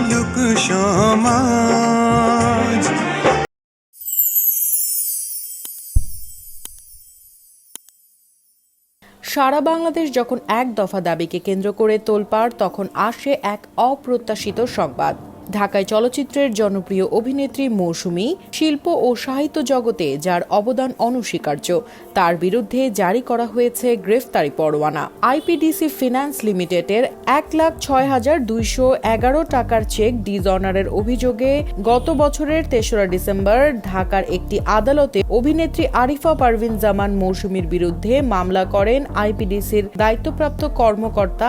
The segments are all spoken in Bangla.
চলুক সমাজ। সারা বাংলাদেশ যখন এক দফা দাবিকে কেন্দ্র করে তোলপাড়, তখন আসে এক অপ্রত্যাশিত সংবাদ। ঢাকায় চলচ্চিত্রের জনপ্রিয় অভিনেত্রী মৌসুমী শিল্প ও সাহিত্য জগতে যার অবদান অনস্বীকার্য, তার বিরুদ্ধে জারি করা হয়েছে গ্রেফতারি পরোয়ানা। আইপিডিসি ফিন্যান্স লিমিটেডের ১,৬,২১১ টাকার চেক ডিসঅনারের অভিযোগে গত বছরের ৩রা ডিসেম্বর ঢাকার একটি আদালতে অভিনেত্রী আরিফা পারভিন জামান মৌসুমীর বিরুদ্ধে মামলা করেন আইপিডিসির দায়িত্বপ্রাপ্ত কর্মকর্তা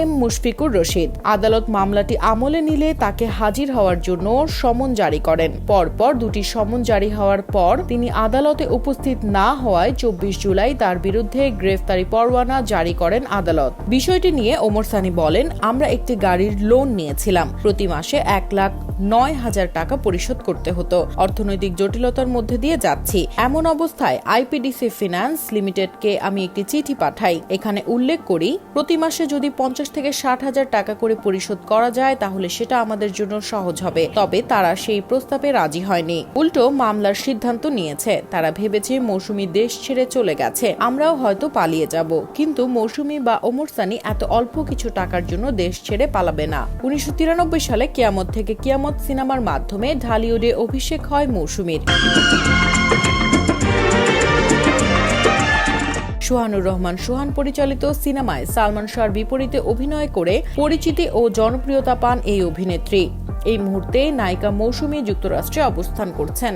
এম মুশফিকুর রশিদ। আদালত মামলাটি আমলে নিলে তাকে হাজির হওয়ার জন্য সমন জারি করেন। পরপর দুটি সমন জারি হওয়ার পর তিনি আদালতে উপস্থিত না হওয়ায় ২৪ জুলাই তার বিরুদ্ধে গ্রেফতারি পরোয়ানা জারি করেন আদালত। বিষয়টি নিয়ে ওমর সানী বলেন, আমরা একটি গাড়ির লোন নিয়েছিলাম, প্রতি মাসে ১,০৯,০০০ টাকা পরিশোধ করতে হতো। অর্থনৈতিক জটিলতার মধ্যে দিয়ে যাচ্ছি। এমন অবস্থায় আইপিডিসি ফিন্যান্স লিমিটেডকে আমি একটি চিঠি পাঠাই। এখানে উল্লেখ করি, প্রতি মাসে যদি ৫০ থেকে ৬০,০০০ টাকা করে পরিশোধ করা যায় তাহলে সেটা আমাদের জন্য সহজ হবে। তবে তারা সেই প্রস্তাবে রাজি হয়নি, উল্টো মামলার সিদ্ধান্ত নিয়েছে। তারা ভেবেছে মৌসুমী দেশ ছেড়ে চলে গেছে, আমরাও হয়তো পালিয়ে যাব। কিন্তু মৌসুমী বা ওমর সানী এত অল্প কিছু টাকার জন্য দেশ ছেড়ে পালাবে না। ১৯৯৩ সালে কিয়ামত থেকে কিয়ামত সিনেমার মাধ্যমে ঢালিউডে অভিষেক হয় মৌসুমীর। সোহানুর রহমান সোহান পরিচালিত সিনেমায় সালমান শাহর বিপরীতে অভিনয় করে পরিচিতি ও জনপ্রিয়তা পান এই অভিনেত্রী। এই মুহূর্তে নায়িকা মৌসুমী যুক্তরাষ্ট্রে অবস্থান করছেন।